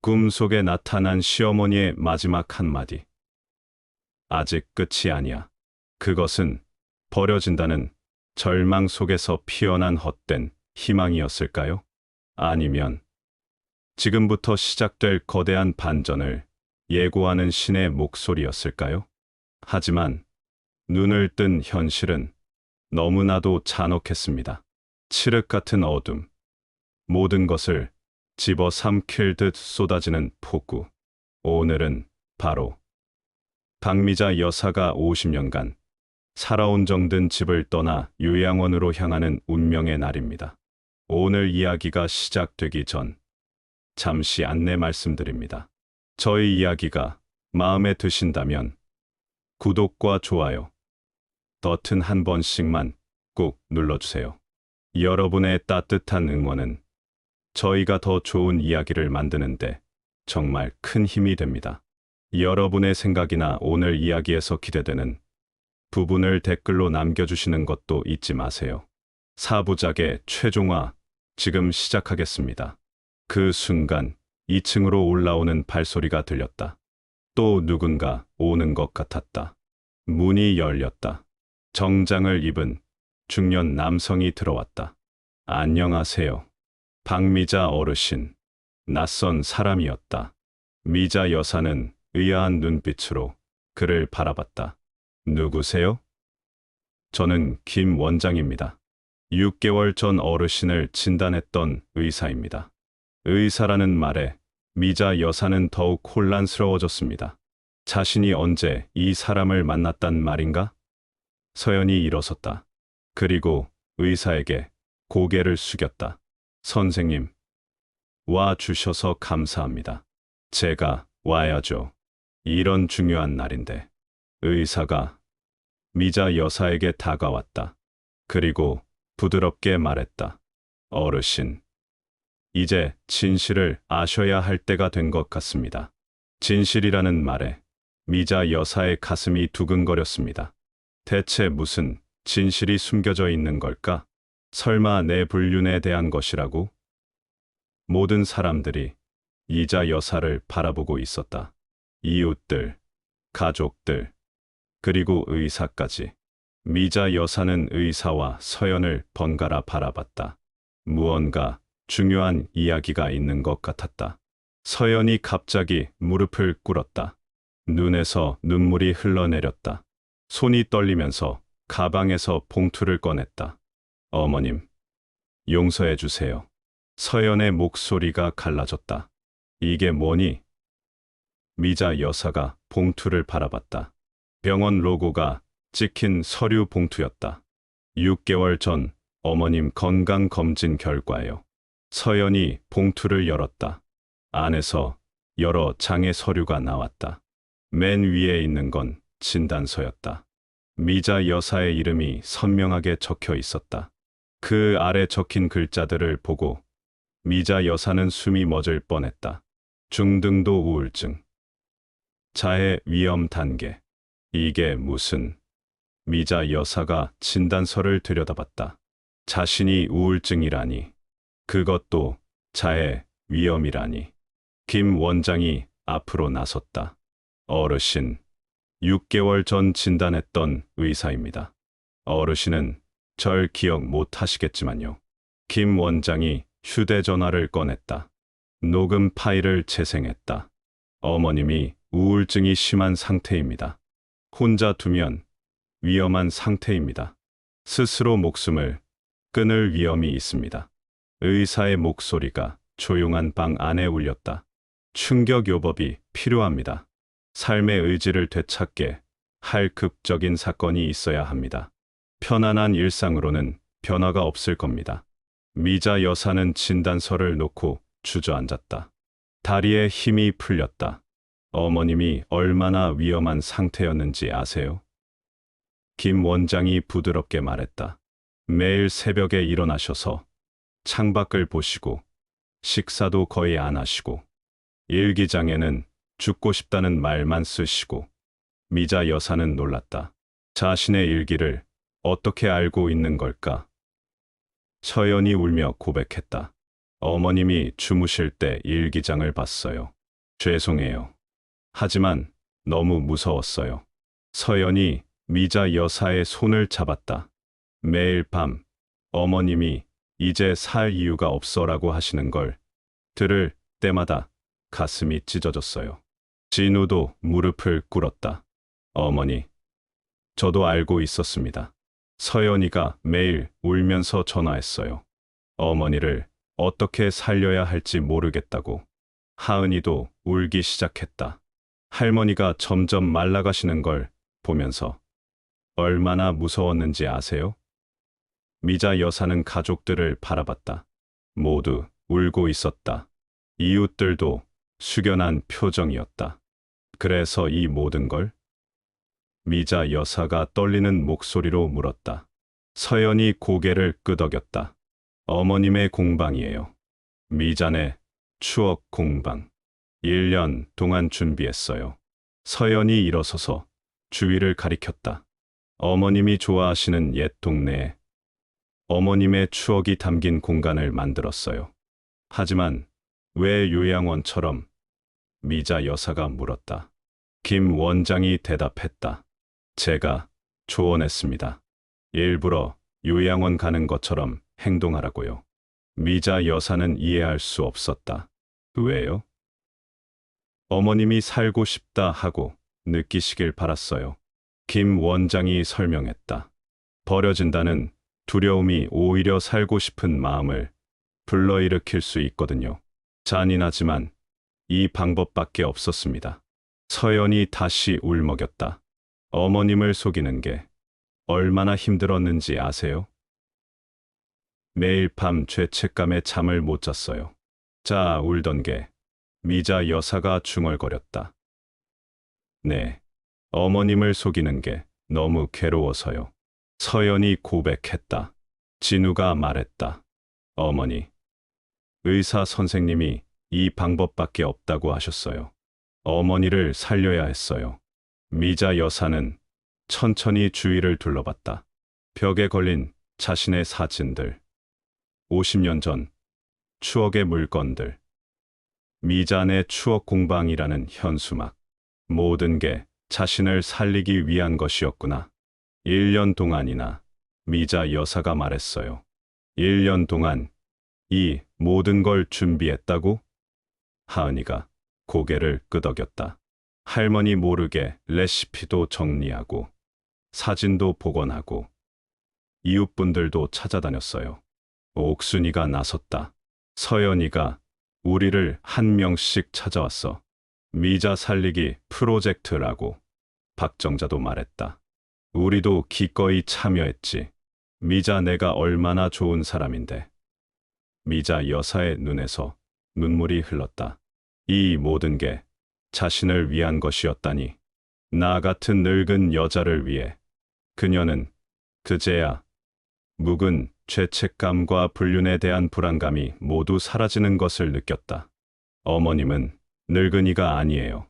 꿈속에 나타난 시어머니의 마지막 한마디. 아직 끝이 아니야. 그것은 버려진다는 절망 속에서 피어난 헛된 희망이었을까요? 아니면 지금부터 시작될 거대한 반전을 예고하는 신의 목소리였을까요? 하지만 눈을 뜬 현실은 너무나도 잔혹했습니다. 칠흑 같은 어둠, 모든 것을 집어삼킬 듯 쏟아지는 폭우. 오늘은 바로 박미자 여사가 50년간 살아온 정든 집을 떠나 요양원으로 향하는 운명의 날입니다. 오늘 이야기가 시작되기 전 잠시 안내 말씀드립니다. 저희 이야기가 마음에 드신다면 구독과 좋아요 버튼 한 번씩만 꾹 눌러주세요. 여러분의 따뜻한 응원은 저희가 더 좋은 이야기를 만드는데 정말 큰 힘이 됩니다. 여러분의 생각이나 오늘 이야기에서 기대되는 부분을 댓글로 남겨주시는 것도 잊지 마세요. 4부작의 최종화 지금 시작하겠습니다. 그 순간 2층으로 올라오는 발소리가 들렸다. 또 누군가 오는 것 같았다. 문이 열렸다. 정장을 입은 중년 남성이 들어왔다. 안녕하세요. 박미자 어르신. 낯선 사람이었다. 미자 여사는 의아한 눈빛으로 그를 바라봤다. 누구세요? 저는 김 원장입니다. 6개월 전 어르신을 진단했던 의사입니다. 의사라는 말에 미자 여사는 더욱 혼란스러워졌습니다. 자신이 언제 이 사람을 만났단 말인가? 서연이 일어섰다. 그리고 의사에게 고개를 숙였다. 선생님, 와 주셔서 감사합니다. 제가 와야죠. 이런 중요한 날인데. 의사가 미자 여사에게 다가왔다. 그리고 부드럽게 말했다. 어르신, 이제 진실을 아셔야 할 때가 된 것 같습니다. 진실이라는 말에 미자 여사의 가슴이 두근거렸습니다. 대체 무슨 진실이 숨겨져 있는 걸까? 설마 내 불륜에 대한 것이라고? 모든 사람들이 미자 여사를 바라보고 있었다. 이웃들, 가족들, 그리고 의사까지. 미자 여사는 의사와 서연을 번갈아 바라봤다. 무언가 중요한 이야기가 있는 것 같았다. 서연이 갑자기 무릎을 꿇었다. 눈에서 눈물이 흘러내렸다. 손이 떨리면서 가방에서 봉투를 꺼냈다. 어머님, 용서해 주세요. 서연의 목소리가 갈라졌다. 이게 뭐니? 미자 여사가 봉투를 바라봤다. 병원 로고가 찍힌 서류 봉투였다. 6개월 전 어머님 건강검진 결과요. 서연이 봉투를 열었다. 안에서 여러 장의 서류가 나왔다. 맨 위에 있는 건 진단서였다. 미자 여사의 이름이 선명하게 적혀 있었다. 그 아래 적힌 글자들을 보고 미자 여사는 숨이 멎을 뻔했다. 중등도 우울증. 자해 위험 단계. 이게 무슨... 미자 여사가 진단서를 들여다봤다. 자신이 우울증이라니. 그것도 자해 위험이라니. 김 원장이 앞으로 나섰다. 어르신, 6개월 전 진단했던 의사입니다. 어르신은 절 기억 못 하시겠지만요. 김 원장이 휴대전화를 꺼냈다. 녹음 파일을 재생했다. 어머님이 우울증이 심한 상태입니다. 혼자 두면 위험한 상태입니다. 스스로 목숨을 끊을 위험이 있습니다. 의사의 목소리가 조용한 방 안에 울렸다. 충격 요법이 필요합니다. 삶의 의지를 되찾게 할 극적인 사건이 있어야 합니다. 편안한 일상으로는 변화가 없을 겁니다. 미자 여사는 진단서를 놓고 주저앉았다. 다리에 힘이 풀렸다. 어머님이 얼마나 위험한 상태였는지 아세요? 김 원장이 부드럽게 말했다. 매일 새벽에 일어나셔서 창밖을 보시고 식사도 거의 안 하시고 일기장에는 죽고 싶다는 말만 쓰시고. 미자 여사는 놀랐다. 자신의 일기를 어떻게 알고 있는 걸까? 서연이 울며 고백했다. 어머님이 주무실 때 일기장을 봤어요. 죄송해요. 하지만 너무 무서웠어요. 서연이 미자 여사의 손을 잡았다. 매일 밤 어머님이 이제 살 이유가 없어라고 하시는 걸 들을 때마다 가슴이 찢어졌어요. 진우도 무릎을 꿇었다. 어머니, 저도 알고 있었습니다. 서연이가 매일 울면서 전화했어요. 어머니를 어떻게 살려야 할지 모르겠다고. 하은이도 울기 시작했다. 할머니가 점점 말라가시는 걸 보면서 얼마나 무서웠는지 아세요? 미자 여사는 가족들을 바라봤다. 모두 울고 있었다. 이웃들도 숙연한 표정이었다. 그래서 이 모든 걸? 미자 여사가 떨리는 목소리로 물었다. 서연이 고개를 끄덕였다. 어머님의 공방이에요. 미자네 추억 공방. 1년 동안 준비했어요. 서연이 일어서서 주위를 가리켰다. 어머님이 좋아하시는 옛 동네에 어머님의 추억이 담긴 공간을 만들었어요. 하지만 왜 요양원처럼? 미자 여사가 물었다. 김 원장이 대답했다. 제가 조언했습니다. 일부러 요양원 가는 것처럼 행동하라고요. 미자 여사는 이해할 수 없었다. 왜요? 어머님이 살고 싶다 하고 느끼시길 바랐어요. 김 원장이 설명했다. 버려진다는 두려움이 오히려 살고 싶은 마음을 불러일으킬 수 있거든요. 잔인하지만 이 방법밖에 없었습니다. 서연이 다시 울먹였다. 어머님을 속이는 게 얼마나 힘들었는지 아세요? 매일 밤 죄책감에 잠을 못 잤어요. 자, 울던 게 미자 여사가 중얼거렸다. 네, 어머님을 속이는 게 너무 괴로워서요. 서연이 고백했다. 진우가 말했다. 어머니, 의사 선생님이 이 방법밖에 없다고 하셨어요. 어머니를 살려야 했어요. 미자 여사는 천천히 주위를 둘러봤다. 벽에 걸린 자신의 사진들, 50년 전 추억의 물건들, 미자네 추억 공방이라는 현수막. 모든 게 자신을 살리기 위한 것이었구나. 1년 동안이나 미자 여사가 말했어요. 1년 동안 이 모든 걸 준비했다고? 하은이가 고개를 끄덕였다. 할머니 모르게 레시피도 정리하고 사진도 복원하고 이웃분들도 찾아다녔어요. 옥순이가 나섰다. 서연이가 우리를 한 명씩 찾아왔어. 미자 살리기 프로젝트라고. 박정자도 말했다. 우리도 기꺼이 참여했지. 미자 내가 얼마나 좋은 사람인데. 미자 여사의 눈에서 눈물이 흘렀다. 이 모든 게 자신을 위한 것이었다니. 나 같은 늙은 여자를 위해. 그녀는 그제야 묵은 죄책감과 불륜에 대한 불안감이 모두 사라지는 것을 느꼈다. 어머님은 늙은이가 아니에요.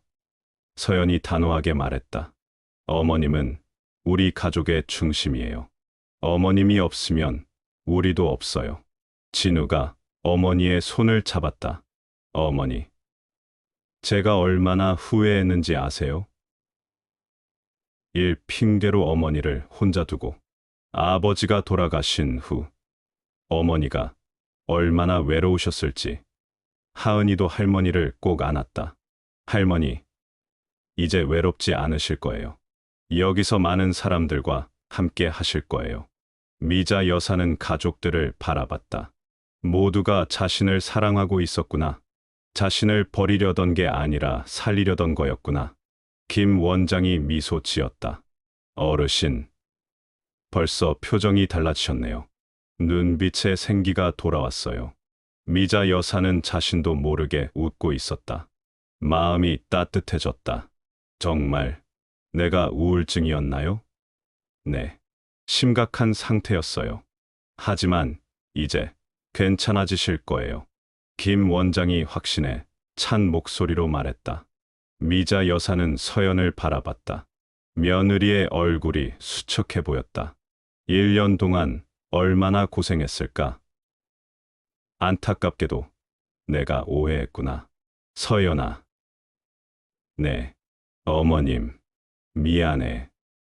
서연이 단호하게 말했다. 어머님은 우리 가족의 중심이에요. 어머님이 없으면 우리도 없어요. 진우가 어머니의 손을 잡았다. 어머니, 제가 얼마나 후회했는지 아세요? 일 핑계로 어머니를 혼자 두고 아버지가 돌아가신 후 어머니가 얼마나 외로우셨을지. 하은이도 할머니를 꼭 안았다. 할머니, 이제 외롭지 않으실 거예요. 여기서 많은 사람들과 함께 하실 거예요. 미자 여사는 가족들을 바라봤다. 모두가 자신을 사랑하고 있었구나. 자신을 버리려던 게 아니라 살리려던 거였구나. 김 원장이 미소 지었다. 어르신, 벌써 표정이 달라지셨네요. 눈빛에 생기가 돌아왔어요. 미자 여사는 자신도 모르게 웃고 있었다. 마음이 따뜻해졌다. 정말 내가 우울증이었나요? 네, 심각한 상태였어요. 하지만 이제 괜찮아지실 거예요. 김 원장이 확신에 찬 목소리로 말했다. 미자 여사는 서연을 바라봤다. 며느리의 얼굴이 수척해 보였다. 1년 동안 얼마나 고생했을까? 안타깝게도 내가 오해했구나. 서연아. 네. 어머님. 미안해.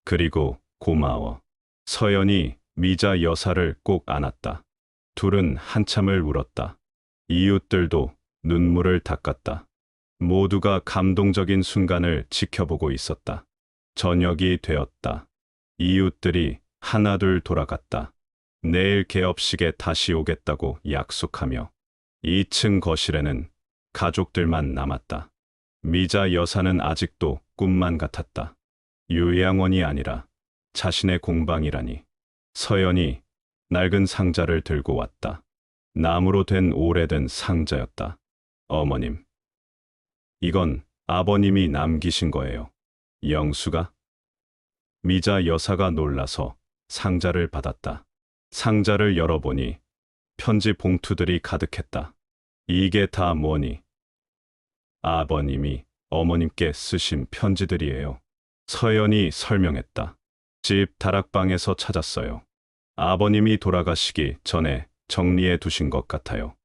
그리고 고마워. 서연이 미자 여사를 꼭 안았다. 둘은 한참을 울었다. 이웃들도 눈물을 닦았다. 모두가 감동적인 순간을 지켜보고 있었다. 저녁이 되었다. 이웃들이 하나둘 돌아갔다. 내일 개업식에 다시 오겠다고 약속하며 2층 거실에는 가족들만 남았다. 미자 여사는 아직도 꿈만 같았다. 요양원이 아니라 자신의 공방이라니. 서연이 낡은 상자를 들고 왔다. 나무로 된 오래된 상자였다. 어머님. 이건 아버님이 남기신 거예요. 영수가? 미자 여사가 놀라서 상자를 받았다. 상자를 열어보니 편지 봉투들이 가득했다. 이게 다 뭐니? 아버님이 어머님께 쓰신 편지들이에요. 서연이 설명했다. 집 다락방에서 찾았어요. 아버님이 돌아가시기 전에 정리해 두신 것 같아요.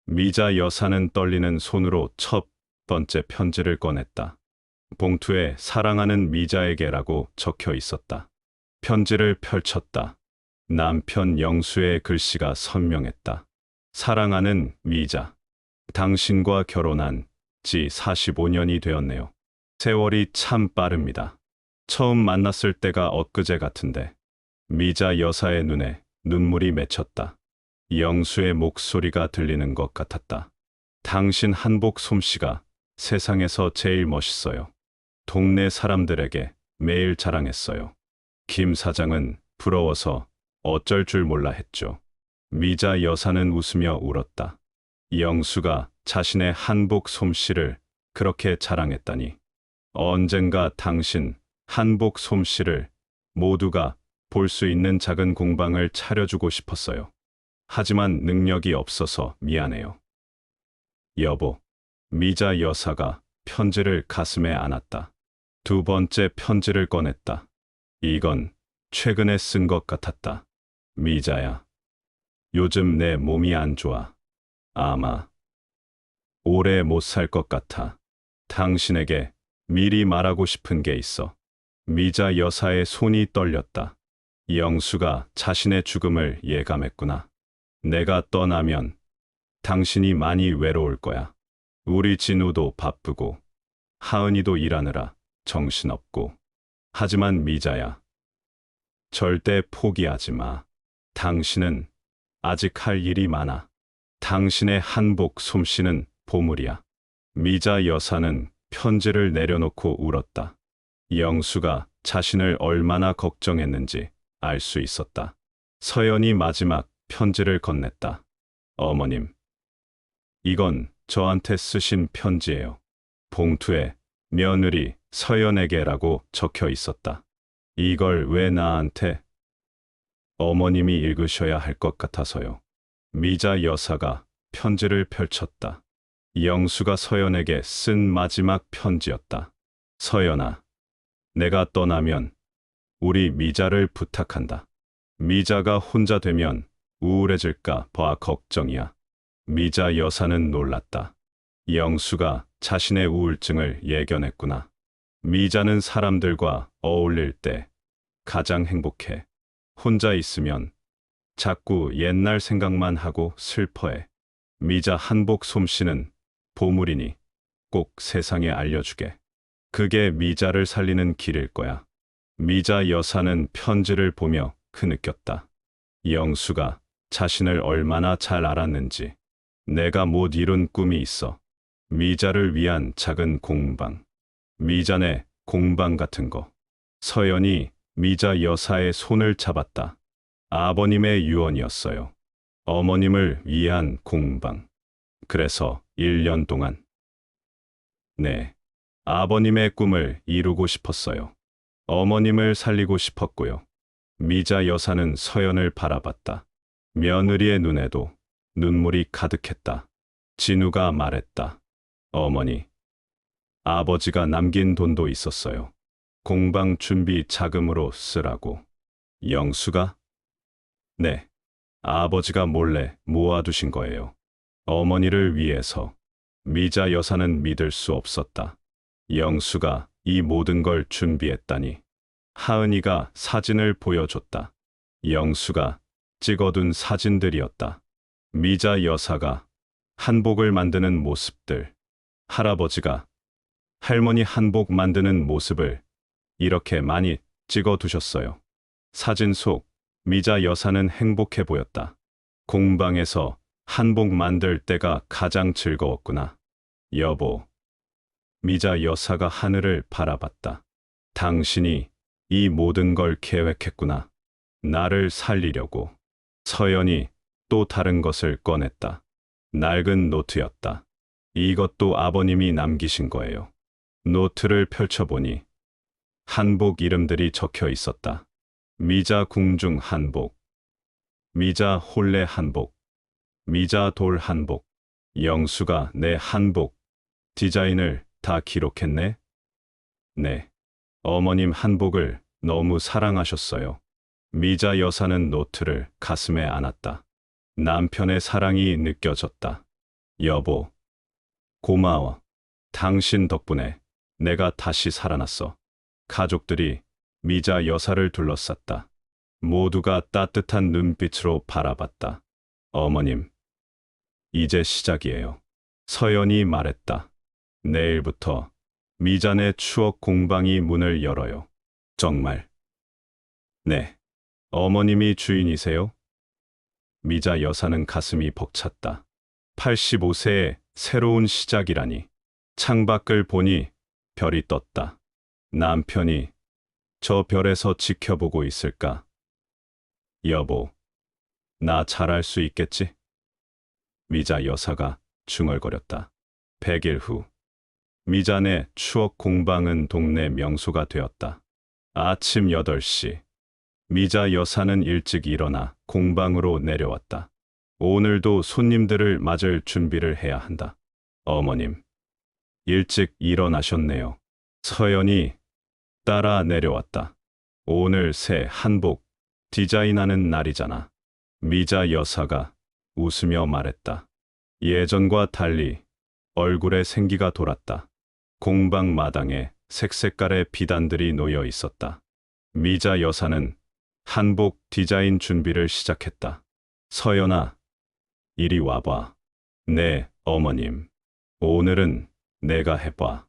미자 여사는 떨리는 손으로 첫 번째 편지를 꺼냈다. 봉투에 사랑하는 미자에게라고 적혀 있었다. 편지를 펼쳤다. 남편 영수의 글씨가 선명했다. 사랑하는 미자. 당신과 결혼한 지 45년이 되었네요. 세월이 참 빠릅니다. 처음 만났을 때가 엊그제 같은데. 미자 여사의 눈에 눈물이 맺혔다. 영수의 목소리가 들리는 것 같았다. 당신 한복 솜씨가 세상에서 제일 멋있어요. 동네 사람들에게 매일 자랑했어요. 김 사장은 부러워서 어쩔 줄 몰라 했죠. 미자 여사는 웃으며 울었다. 영수가 자신의 한복 솜씨를 그렇게 자랑했다니. 언젠가 당신 한복 솜씨를 모두가 볼 수 있는 작은 공방을 차려주고 싶었어요. 하지만 능력이 없어서 미안해요. 여보. 미자 여사가 편지를 가슴에 안았다. 두 번째 편지를 꺼냈다. 이건 최근에 쓴 것 같았다. 미자야. 요즘 내 몸이 안 좋아. 아마 오래 못 살 것 같아. 당신에게 미리 말하고 싶은 게 있어. 미자 여사의 손이 떨렸다. 영수가 자신의 죽음을 예감했구나. 내가 떠나면 당신이 많이 외로울 거야. 우리 진우도 바쁘고 하은이도 일하느라 정신없고. 하지만 미자야. 절대 포기하지 마. 당신은 아직 할 일이 많아. 당신의 한복 솜씨는 보물이야. 미자 여사는 편지를 내려놓고 울었다. 영수가 자신을 얼마나 걱정했는지 알 수 있었다. 서연이 마지막 편지를 건넸다. 어머님. 이건 저한테 쓰신 편지예요. 봉투에 며느리 서연에게라고 적혀 있었다. 이걸 왜 나한테? 어머님이 읽으셔야 할 것 같아서요. 미자 여사가 편지를 펼쳤다. 영수가 서연에게 쓴 마지막 편지였다. 서연아, 내가 떠나면 우리 미자를 부탁한다. 미자가 혼자 되면 우울해질까 봐 걱정이야. 미자 여사는 놀랐다. 영수가 자신의 우울증을 예견했구나. 미자는 사람들과 어울릴 때 가장 행복해. 혼자 있으면 자꾸 옛날 생각만 하고 슬퍼해. 미자 한복 솜씨는 보물이니 꼭 세상에 알려주게. 그게 미자를 살리는 길일 거야. 미자 여사는 편지를 보며 흐느꼈다. 영수가 자신을 얼마나 잘 알았는지. 내가 못 이룬 꿈이 있어. 미자를 위한 작은 공방. 미자네 공방 같은 거. 서연이 미자 여사의 손을 잡았다. 아버님의 유언이었어요. 어머님을 위한 공방. 그래서 1년 동안. 네. 아버님의 꿈을 이루고 싶었어요. 어머님을 살리고 싶었고요. 미자 여사는 서연을 바라봤다. 며느리의 눈에도 눈물이 가득했다. 진우가 말했다. 어머니, 아버지가 남긴 돈도 있었어요. 공방 준비 자금으로 쓰라고. 영수가? 네, 아버지가 몰래 모아두신 거예요. 어머니를 위해서. 미자 여사는 믿을 수 없었다. 영수가 이 모든 걸 준비했다니. 하은이가 사진을 보여줬다. 영수가 찍어둔 사진들이었다. 미자 여사가 한복을 만드는 모습들, 할아버지가 할머니 한복 만드는 모습을 이렇게 많이 찍어두셨어요. 사진 속 미자 여사는 행복해 보였다. 공방에서 한복 만들 때가 가장 즐거웠구나. 여보. 미자 여사가 하늘을 바라봤다. 당신이 이 모든 걸 계획했구나. 나를 살리려고. 서연이 또 다른 것을 꺼냈다. 낡은 노트였다. 이것도 아버님이 남기신 거예요. 노트를 펼쳐보니 한복 이름들이 적혀 있었다. 미자 궁중 한복, 미자 홀레 한복, 미자 돌 한복. 영수가 내 한복 디자인을 다 기록했네? 네. 어머님 한복을 너무 사랑하셨어요. 미자 여사는 노트를 가슴에 안았다. 남편의 사랑이 느껴졌다. 여보, 고마워. 당신 덕분에 내가 다시 살아났어. 가족들이 미자 여사를 둘러쌌다. 모두가 따뜻한 눈빛으로 바라봤다. 어머님, 이제 시작이에요. 서연이 말했다. 내일부터 미자네 추억 공방이 문을 열어요. 정말? 네. 어머님이 주인이세요? 미자 여사는 가슴이 벅찼다. 85세의 새로운 시작이라니. 창밖을 보니 별이 떴다. 남편이 저 별에서 지켜보고 있을까? 여보, 나 잘할 수 있겠지? 미자 여사가 중얼거렸다. 100일 후, 미자네 추억 공방은 동네 명소가 되었다. 아침 8시, 미자 여사는 일찍 일어나 공방으로 내려왔다. 오늘도 손님들을 맞을 준비를 해야 한다. 어머님, 일찍 일어나셨네요. 서연이 따라 내려왔다. 오늘 새 한복 디자인하는 날이잖아. 미자 여사가 웃으며 말했다. 예전과 달리 얼굴에 생기가 돌았다. 공방 마당에 색색깔의 비단들이 놓여 있었다. 미자 여사는 한복 디자인 준비를 시작했다. 서연아, 이리 와봐. 네, 어머님. 오늘은 내가 해봐.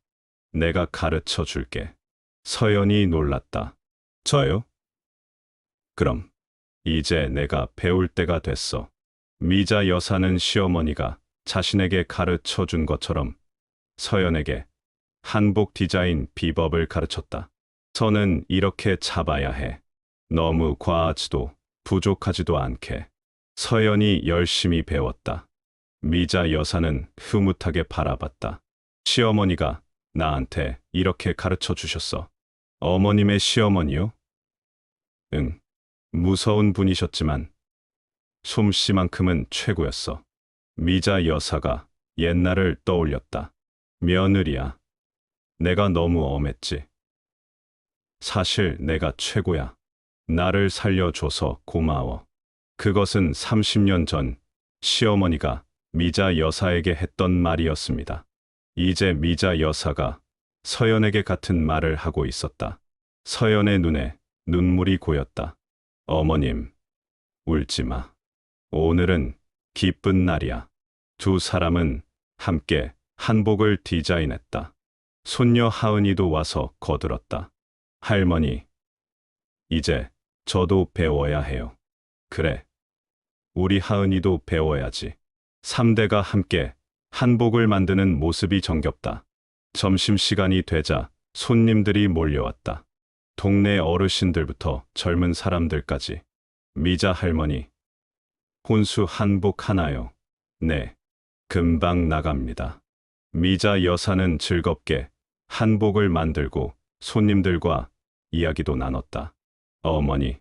내가 가르쳐 줄게. 서연이 놀랐다. 저요? 그럼 이제 내가 배울 때가 됐어. 미자 여사는 시어머니가 자신에게 가르쳐 준 것처럼 서연에게 한복 디자인 비법을 가르쳤다. 선은 이렇게 잡아야 해. 너무 과하지도 부족하지도 않게. 서연이 열심히 배웠다. 미자 여사는 흐뭇하게 바라봤다. 시어머니가 나한테 이렇게 가르쳐 주셨어. 어머님의 시어머니요? 응. 무서운 분이셨지만 솜씨만큼은 최고였어. 미자 여사가 옛날을 떠올렸다. 며느리야. 내가 너무 엄했지. 사실 내가 최고야. 나를 살려줘서 고마워. 그것은 30년 전 시어머니가 미자 여사에게 했던 말이었습니다. 이제 미자 여사가 서연에게 같은 말을 하고 있었다. 서연의 눈에 눈물이 고였다. 어머님, 울지 마. 오늘은 기쁜 날이야. 두 사람은 함께 한복을 디자인했다. 손녀 하은이도 와서 거들었다. 할머니, 이제 저도 배워야 해요. 그래. 우리 하은이도 배워야지. 3대가 함께 한복을 만드는 모습이 정겹다. 점심시간이 되자 손님들이 몰려왔다. 동네 어르신들부터 젊은 사람들까지. 미자 할머니, 혼수 한복 하나요? 네, 금방 나갑니다. 미자 여사는 즐겁게 한복을 만들고 손님들과 이야기도 나눴다. 어머니,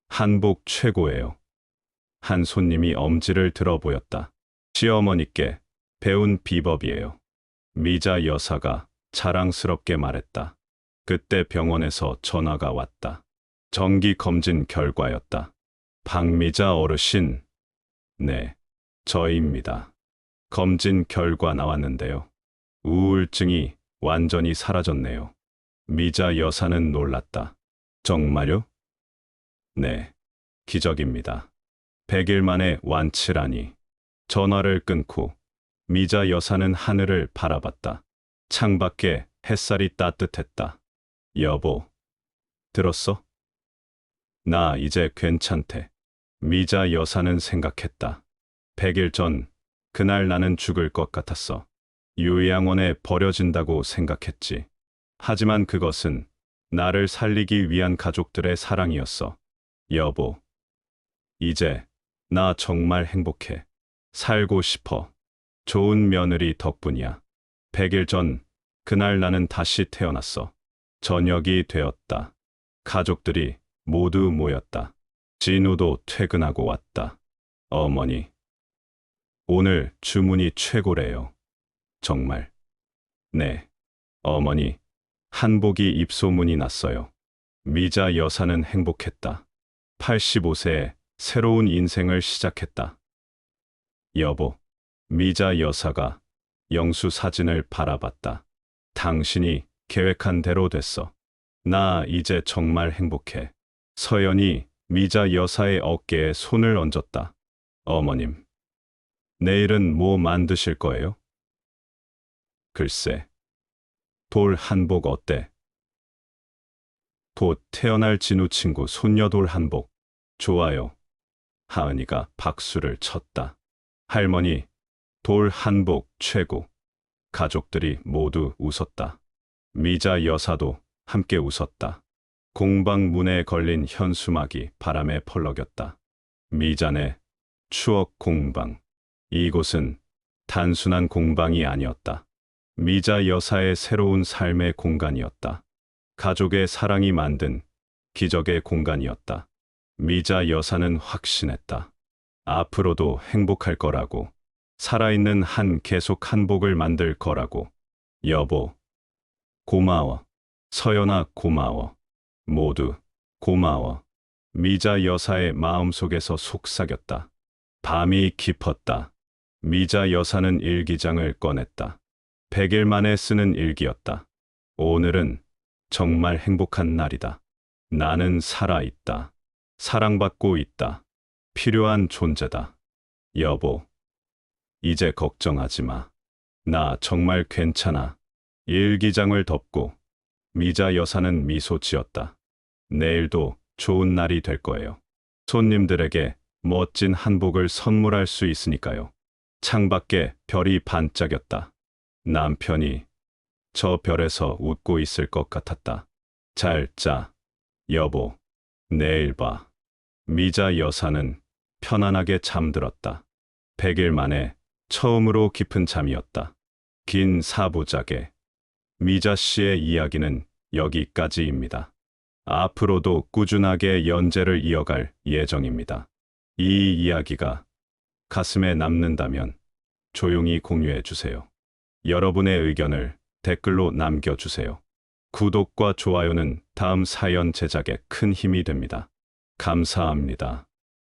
한복 최고예요. 한 손님이 엄지를 들어 보였다. 시어머니께 배운 비법이에요. 미자 여사가 자랑스럽게 말했다. 그때 병원에서 전화가 왔다. 정기 검진 결과였다. 박미자 어르신, 네, 저입니다. 검진 결과 나왔는데요. 우울증이 완전히 사라졌네요. 미자 여사는 놀랐다. 정말요? 네, 기적입니다. 100일 만에 완치라니. 전화를 끊고 미자 여사는 하늘을 바라봤다. 창밖에 햇살이 따뜻했다. 여보, 들었어? 나 이제 괜찮대. 미자 여사는 생각했다. 100일 전, 그날 나는 죽을 것 같았어. 요양원에 버려진다고 생각했지. 하지만 그것은 나를 살리기 위한 가족들의 사랑이었어. 여보, 이제 나 정말 행복해. 살고 싶어. 좋은 며느리 덕분이야. 100일 전, 그날 나는 다시 태어났어. 저녁이 되었다. 가족들이 모두 모였다. 진우도 퇴근하고 왔다. 어머니, 오늘 주문이 최고래요. 정말. 네, 어머니, 한복이 입소문이 났어요. 미자 여사는 행복했다. 85세에 새로운 인생을 시작했다. 여보, 미자 여사가 영수 사진을 바라봤다. 당신이 계획한 대로 됐어. 나 이제 정말 행복해. 서연이 미자 여사의 어깨에 손을 얹었다. 어머님, 내일은 뭐 만드실 거예요? 글쎄, 돌 한복 어때? 곧 태어날 진우 친구 손녀 돌 한복. 좋아요. 하은이가 박수를 쳤다. 할머니, 돌 한복 최고. 가족들이 모두 웃었다. 미자 여사도 함께 웃었다. 공방 문에 걸린 현수막이 바람에 펄럭였다. 미자네 추억 공방. 이곳은 단순한 공방이 아니었다. 미자 여사의 새로운 삶의 공간이었다. 가족의 사랑이 만든 기적의 공간이었다. 미자 여사는 확신했다. 앞으로도 행복할 거라고. 살아있는 한 계속 한복을 만들 거라고. 여보, 고마워. 서연아, 고마워. 모두 고마워. 미자 여사의 마음속에서 속삭였다. 밤이 깊었다. 미자 여사는 일기장을 꺼냈다. 100일 만에 쓰는 일기였다. 오늘은 정말 행복한 날이다. 나는 살아있다. 사랑받고 있다. 필요한 존재다. 여보, 이제 걱정하지 마. 나 정말 괜찮아. 일기장을 덮고 미자 여사는 미소 지었다. 내일도 좋은 날이 될 거예요. 손님들에게 멋진 한복을 선물할 수 있으니까요. 창밖에 별이 반짝였다. 남편이 저 별에서 웃고 있을 것 같았다. 잘 자, 여보. 내일 봐. 미자 여사는 편안하게 잠들었다. 100일 만에 처음으로 깊은 잠이었다. 긴 사부작에 미자 씨의 이야기는 여기까지입니다. 앞으로도 꾸준하게 연재를 이어갈 예정입니다. 이 이야기가 가슴에 남는다면 조용히 공유해 주세요. 여러분의 의견을 댓글로 남겨주세요. 구독과 좋아요는 다음 사연 제작에 큰 힘이 됩니다. 감사합니다.